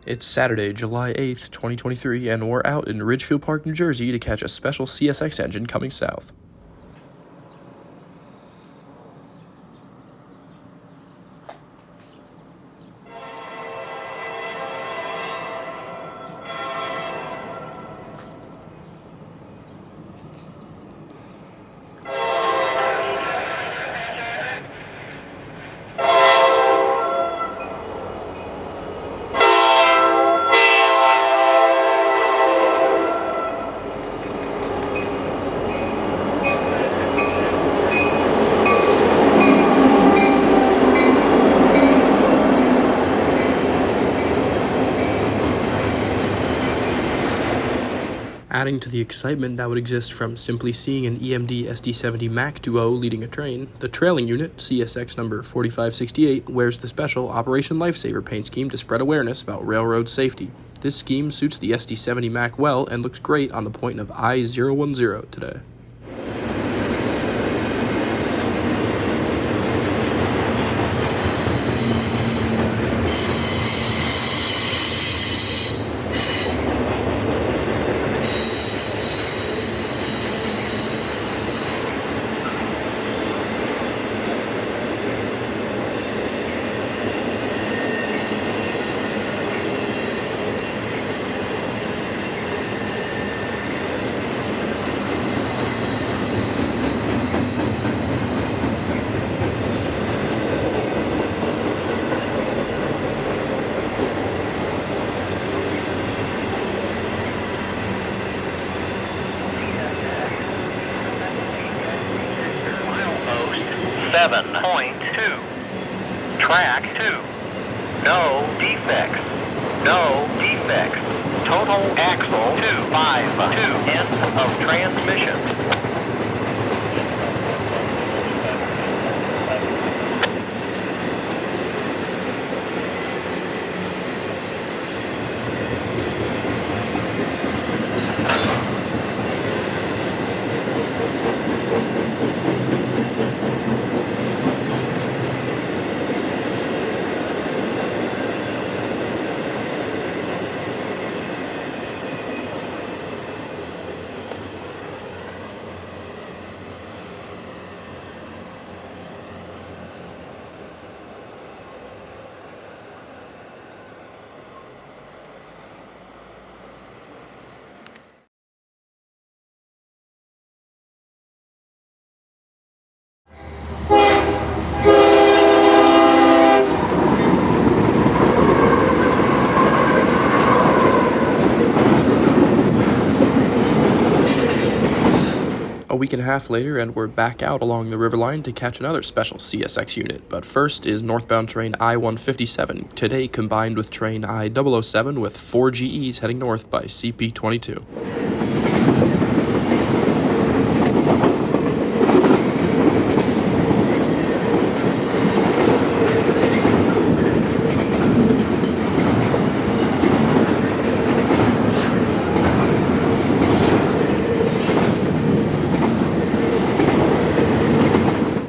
It's Saturday, July 8th, 2023, and we're out in Ridgefield Park, New Jersey to catch a special CSX engine coming south. Adding to the excitement that would exist from simply seeing an EMD SD70MAC duo leading a train, the trailing unit, CSX number 4568, wears the special Operation Lifesaver paint scheme to spread awareness about railroad safety. This scheme suits the SD70MAC well and looks great on the point of I-010 today. Track 2. No defects. No defects. Total axle 252. End of transmission. A week and a half later, and we're back out along the river line to catch another special CSX unit. But first is northbound train I-157, today combined with train I-007 with 4 GEs heading north by CP22.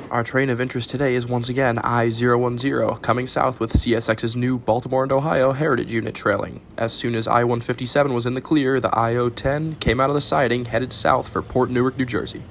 Our train of interest today is once again I-010, coming south with CSX's new Baltimore and Ohio Heritage Unit trailing. As soon as I-157 was in the clear, the I-010 came out of the siding, headed south for Port Newark, New Jersey.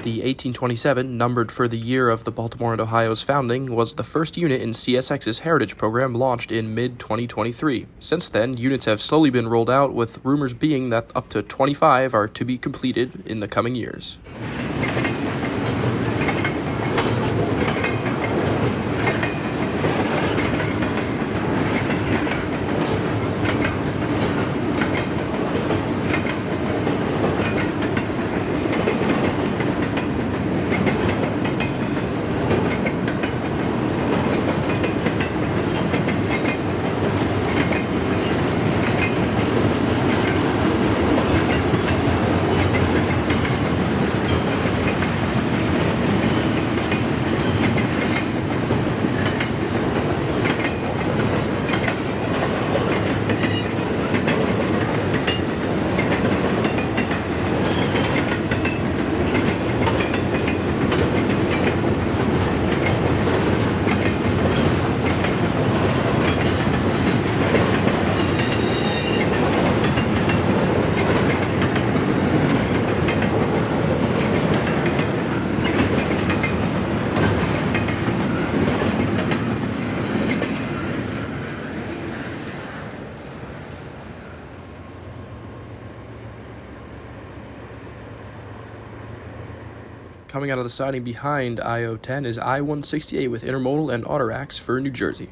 The 1827, numbered for the year of the Baltimore and Ohio's founding, was the first unit in CSX's Heritage program launched in mid-2023. Since then, units have slowly been rolled out, with rumors being that up to 25 are to be completed in the coming years. Coming out of the siding behind I-010 is I-168 with Intermodal and Autoracks for New Jersey.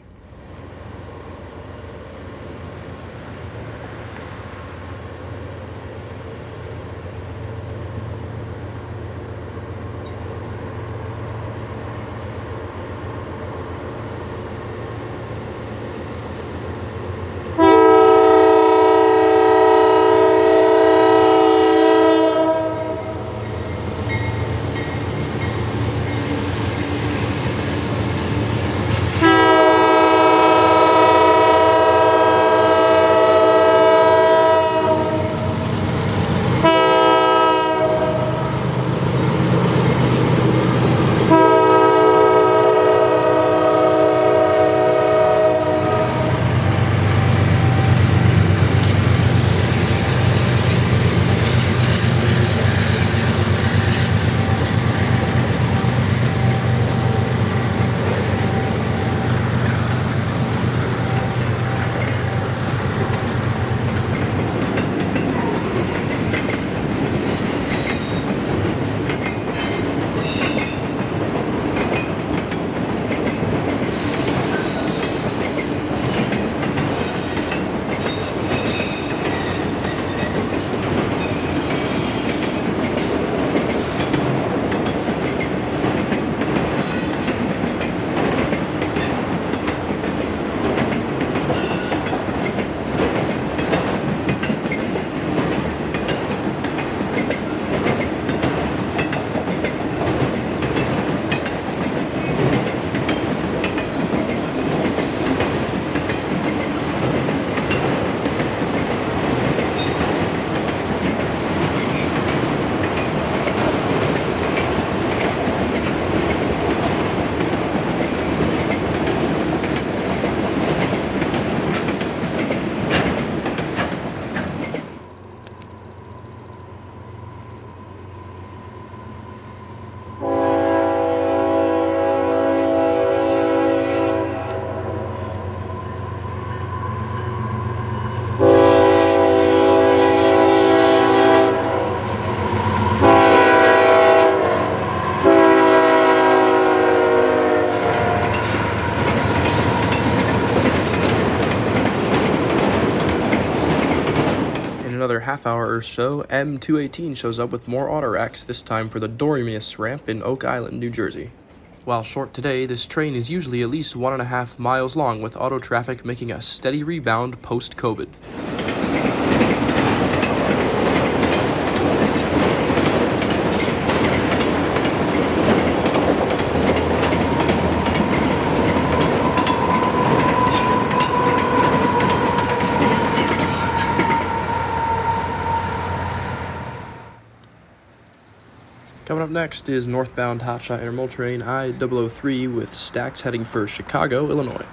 Another half hour or so, M218 shows up with more autoracks, this time for the Dormius ramp in Oak Island, New Jersey. While short today, this train is usually at least 1.5 miles long, with auto traffic making a steady rebound post-COVID. Coming up next is northbound hotshot intermodal train I-003 with stacks heading for Chicago, Illinois.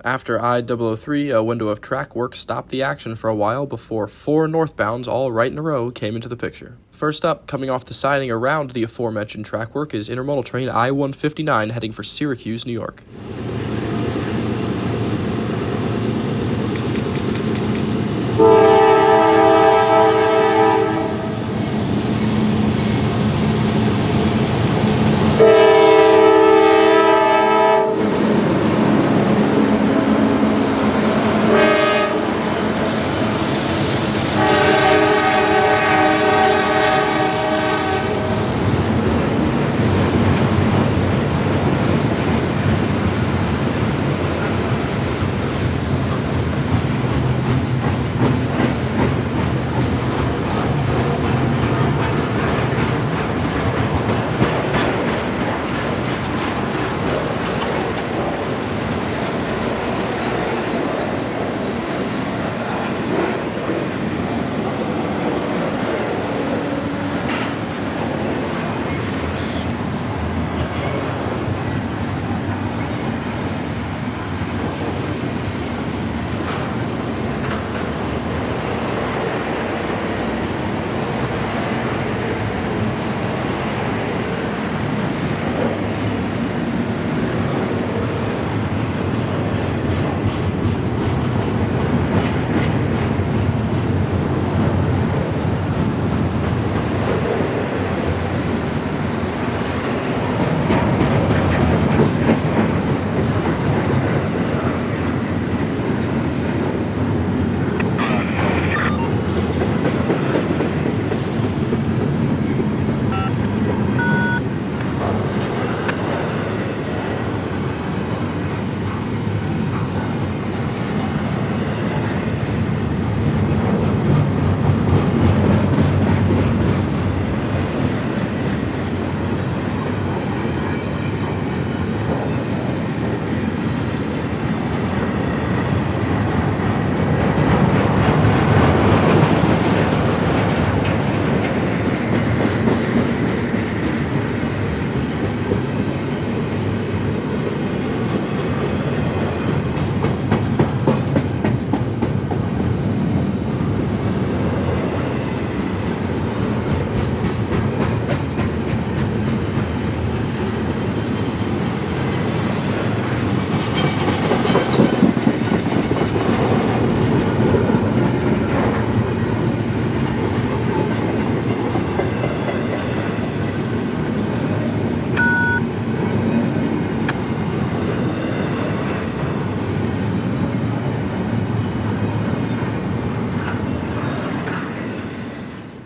After I-003, a window of track work stopped the action for a while before 4 northbounds all right in a row came into the picture. First up, coming off the siding around the aforementioned track work is intermodal train I-159 heading for Syracuse, New York.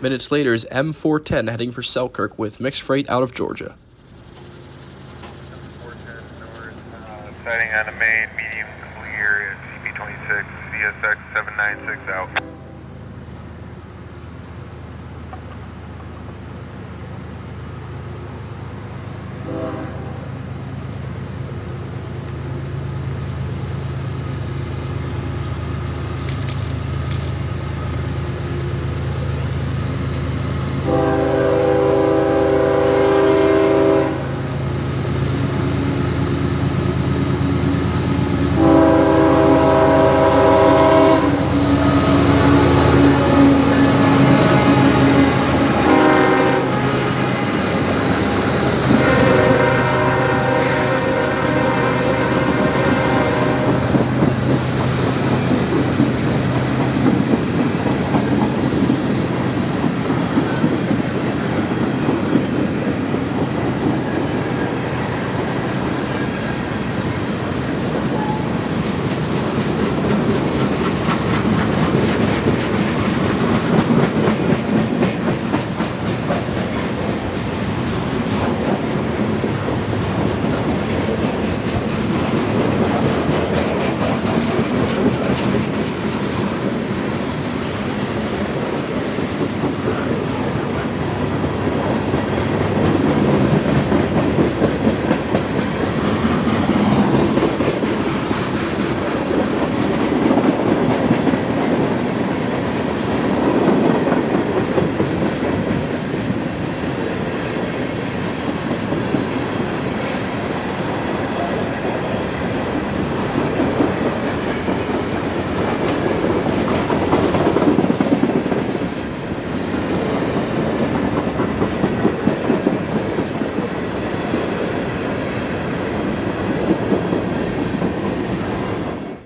Minutes later is M410 heading for Selkirk with mixed freight out of Georgia. Sighting on the main, medium clear, CP26, CSX 796 out.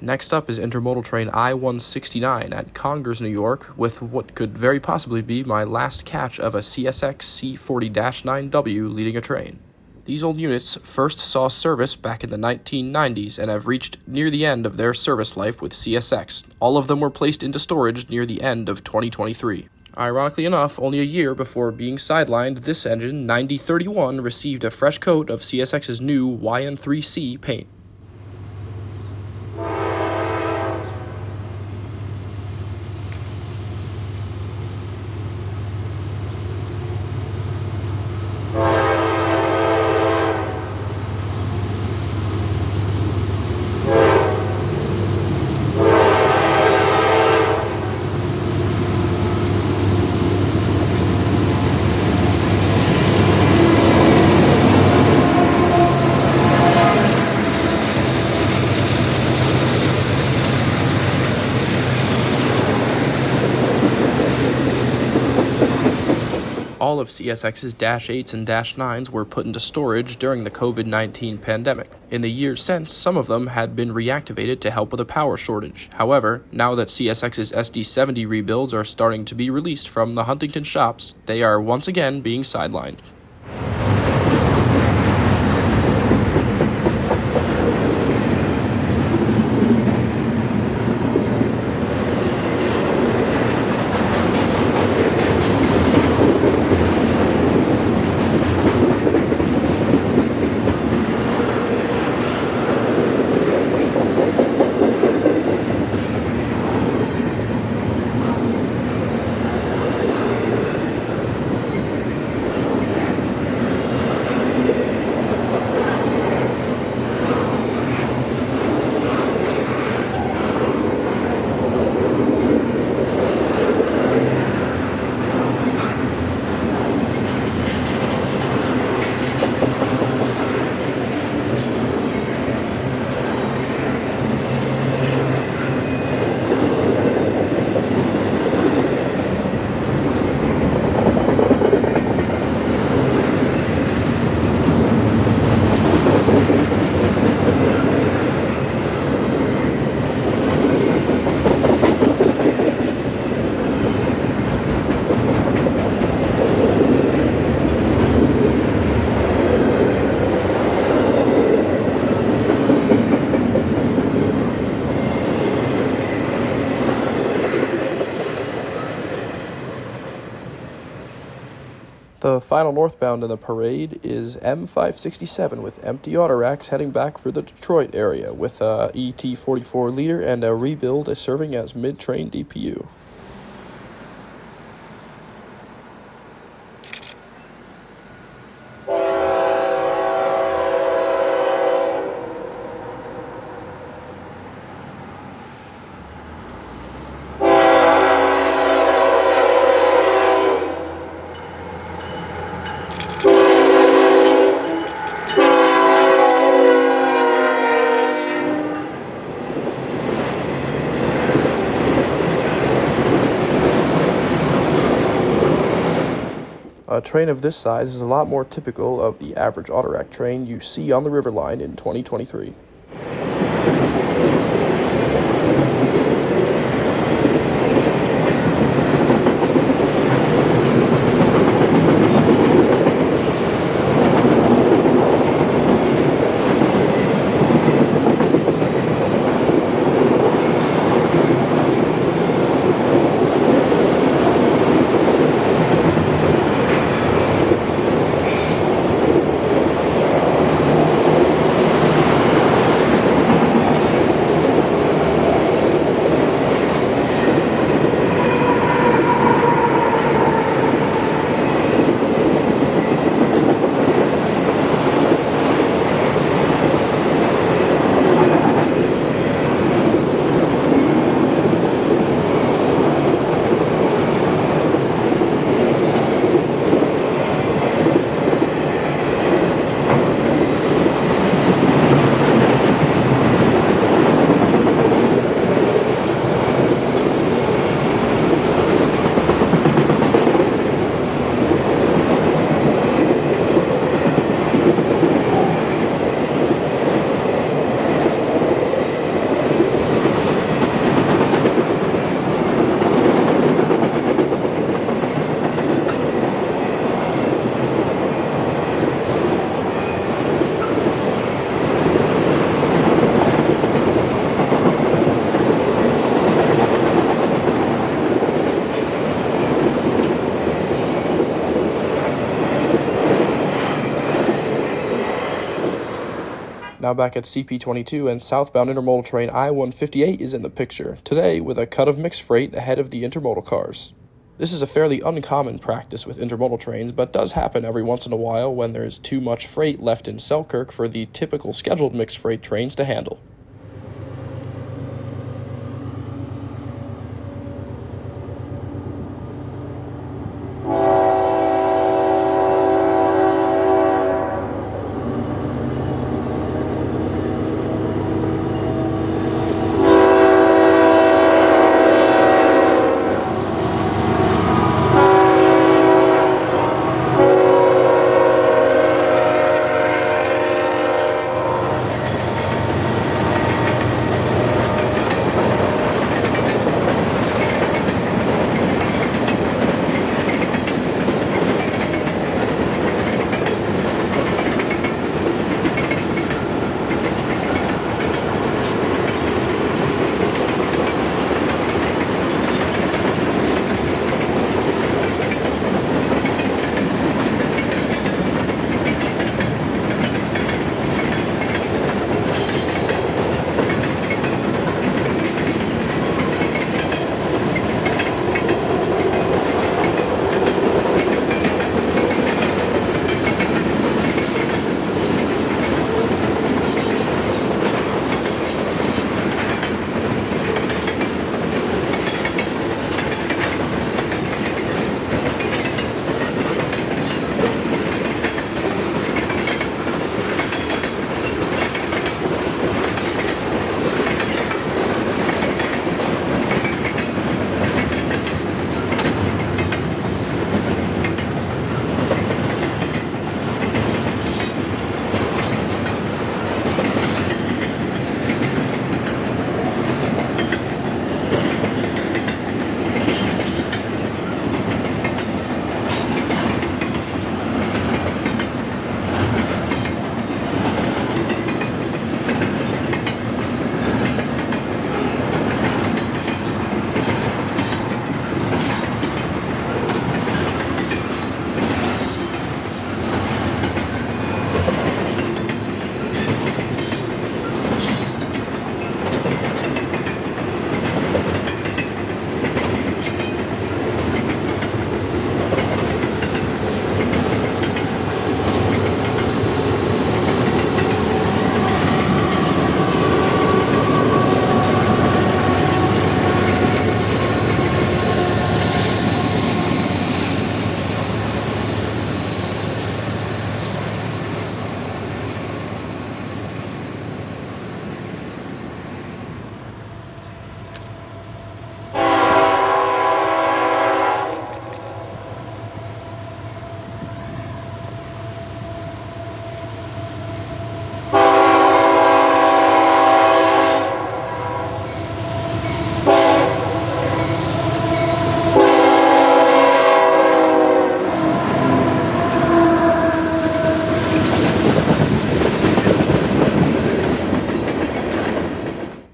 Next up is Intermodal train I-169 at Congers, New York, with what could very possibly be my last catch of a CSX C40-9W leading a train. These old units first saw service back in the 1990s and have reached near the end of their service life with CSX. All of them were placed into storage near the end of 2023. Ironically enough, only a year before being sidelined, this engine, 9031, received a fresh coat of CSX's new YN3C paint. All of CSX's Dash 8s and Dash 9s were put into storage during the COVID-19 pandemic. In the years since, some of them had been reactivated to help with a power shortage. However, now that CSX's SD70 rebuilds are starting to be released from the Huntington shops, they are once again being sidelined. The final northbound in the parade is M567 with empty autoracks heading back for the Detroit area with a ET44 leader and a rebuild serving as mid-train DPU. A train of this size is a lot more typical of the average Autorack train you see on the River Line in 2023. Now back at CP22, and southbound intermodal train I-158 is in the picture, today with a cut of mixed freight ahead of the intermodal cars. This is a fairly uncommon practice with intermodal trains, but does happen every once in a while when there is too much freight left in Selkirk for the typical scheduled mixed freight trains to handle.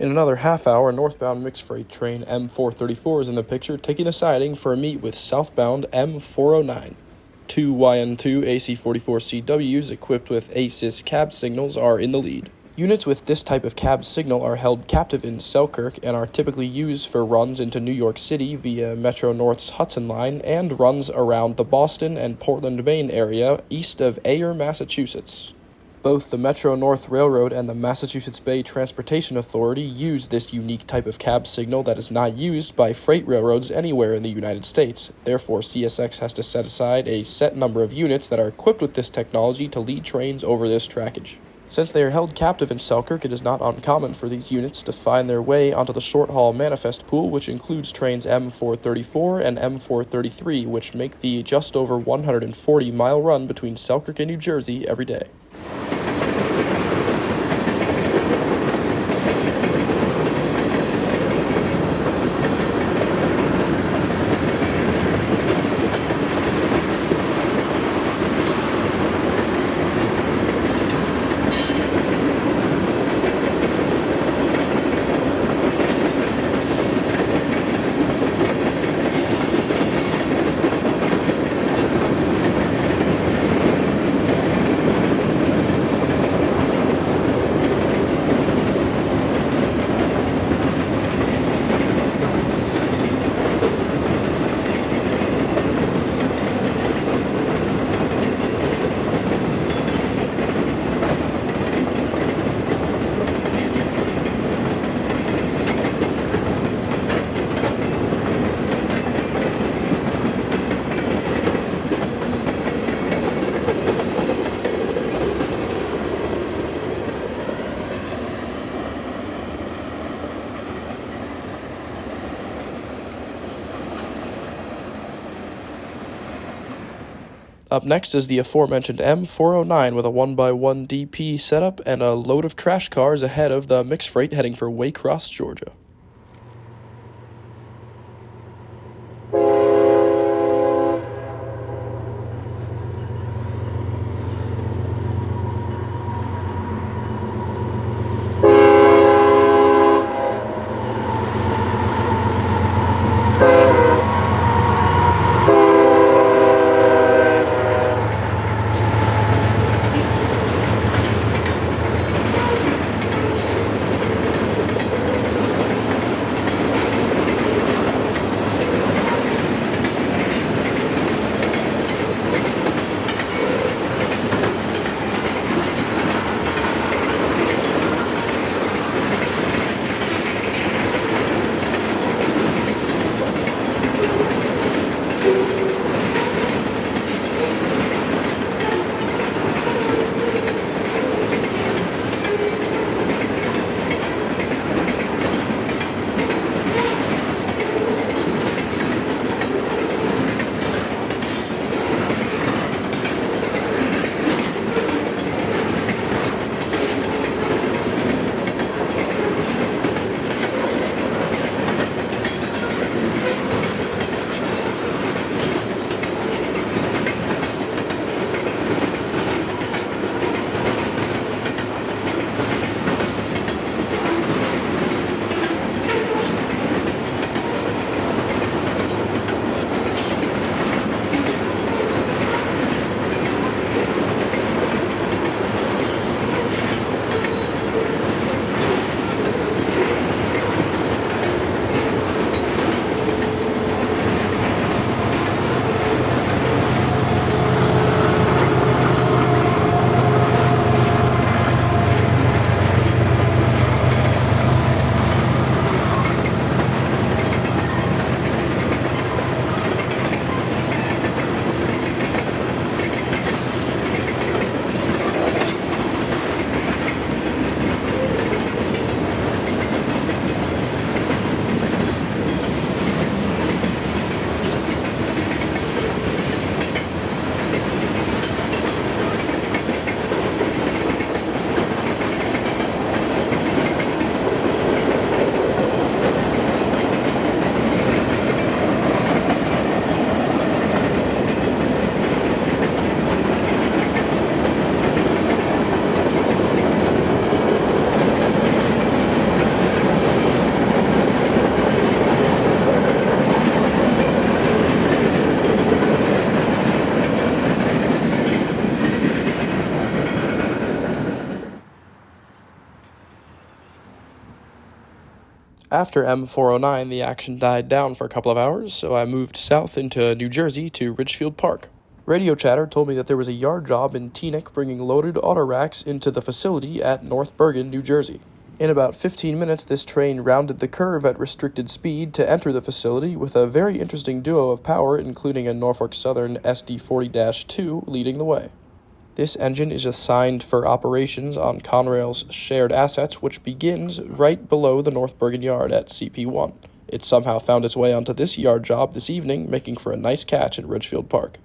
In another half hour, northbound mixed freight train M434 is in the picture, taking a siding for a meet with southbound M409. Two YN2 AC44CWs equipped with ASYS cab signals are in the lead. Units with this type of cab signal are held captive in Selkirk and are typically used for runs into New York City via Metro North's Hudson Line and runs around the Boston and Portland, Maine area east of Ayer, Massachusetts. Both the Metro North Railroad and the Massachusetts Bay Transportation Authority use this unique type of cab signal that is not used by freight railroads anywhere in the United States. Therefore, CSX has to set aside a set number of units that are equipped with this technology to lead trains over this trackage. Since they are held captive in Selkirk, it is not uncommon for these units to find their way onto the short-haul manifest pool, which includes trains M434 and M433, which make the just over 140-mile run between Selkirk and New Jersey every day. Up next is the aforementioned M409 with a 1x1 DP setup and a load of trash cars ahead of the mixed freight heading for Waycross, Georgia. After M409, the action died down for a couple of hours, so I moved south into New Jersey to Ridgefield Park. Radio chatter told me that there was a yard job in Teaneck bringing loaded autoracks into the facility at North Bergen, New Jersey. In about 15 minutes, this train rounded the curve at restricted speed to enter the facility with a very interesting duo of power, including a Norfolk Southern SD40-2 leading the way. This engine is assigned for operations on Conrail's shared assets, which begins right below the North Bergen yard at CP1. It somehow found its way onto this yard job this evening, making for a nice catch at Ridgefield Park.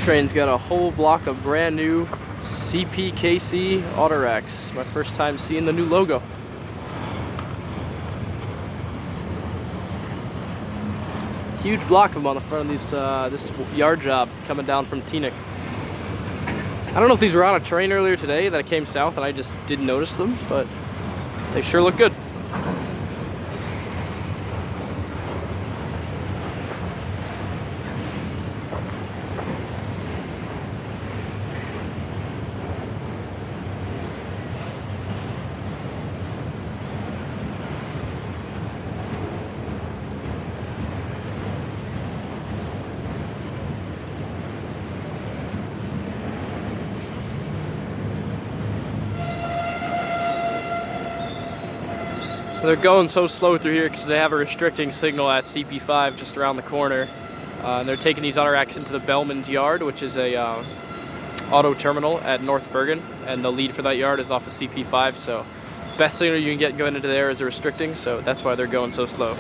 train's got a whole block of brand new CPKC Autoracks. My first time seeing the new logo. Huge block of them on the front of these, this yard job coming down from Teaneck. I don't know if these were on a train earlier today that came south and I just didn't notice them, but they sure look good. So they're going so slow through here because they have a restricting signal at CP5 just around the corner. And they're taking these autoracks into the Bellman's yard, which is a auto terminal at North Bergen. And the lead for that yard is off of CP5, so best signal you can get going into there is a restricting, so that's why they're going so slow.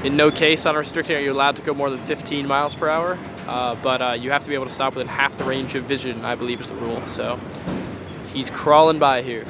In no case on a restricting are you allowed to go more than 15 miles per hour, but you have to be able to stop within half the range of vision, I believe is the rule. So he's crawling by here.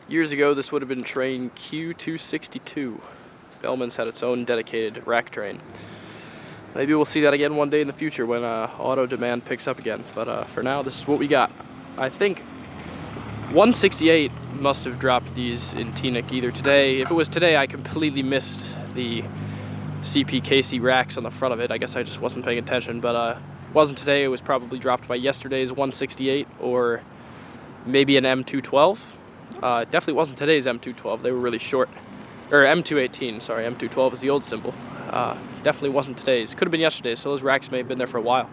Years ago, this would have been train Q262. Bellman's had its own dedicated rack train. Maybe we'll see that again one day in the future when auto demand picks up again. But for now, this is what we got. I think 168 must have dropped these in Teaneck either today. If it was today, I completely missed the CPKC racks on the front of it. I guess I just wasn't paying attention. But if it wasn't today, it was probably dropped by yesterday's 168 or maybe an M212. Definitely wasn't today's M212. They were really short. Or M218, sorry. M212 is the old symbol. Definitely wasn't today's. Could have been yesterday's, so those racks may have been there for a while.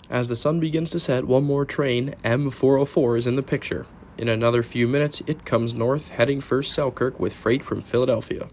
As the sun begins to set, one more train, M404, is in the picture. In another few minutes, it comes north, heading for Selkirk with freight from Philadelphia.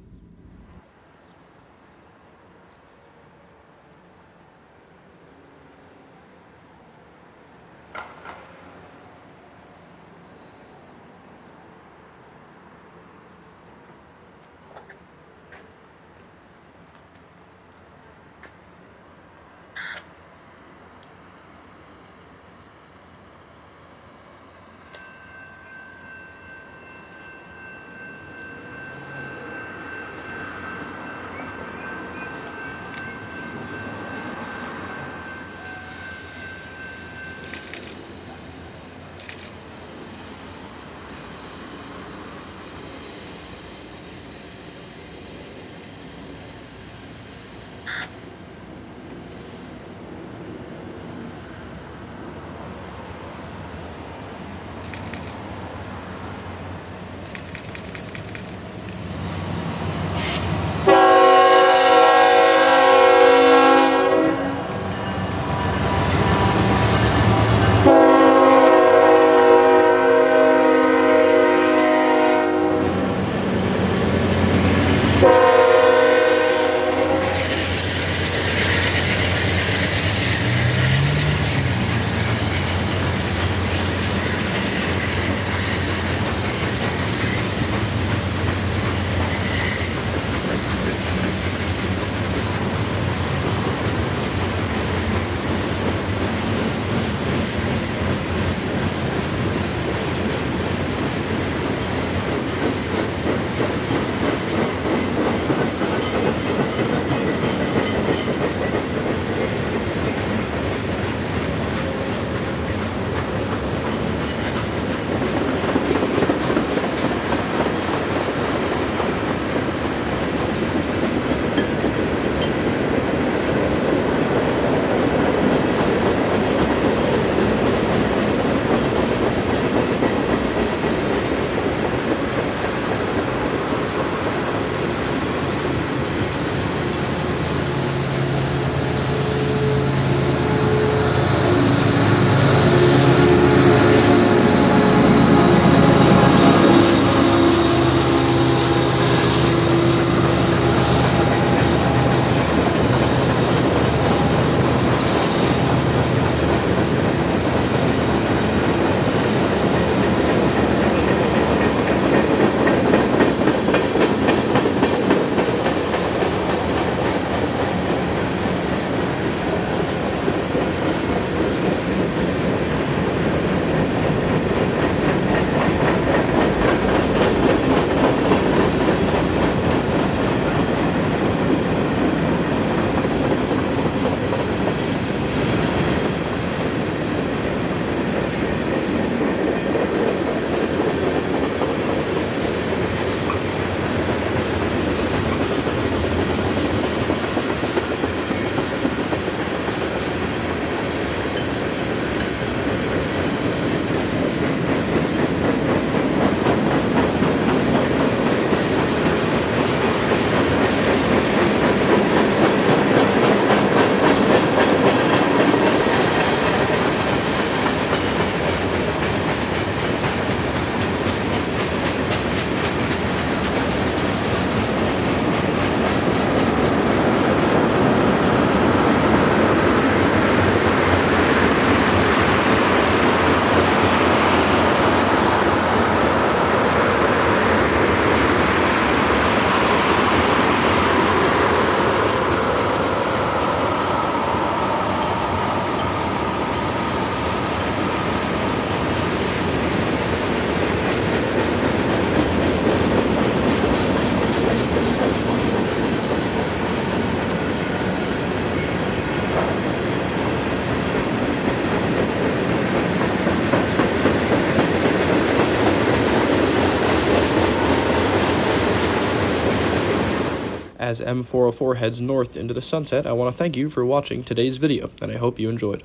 as M404 heads north into the sunset, I want to thank you for watching today's video, and I hope you enjoyed.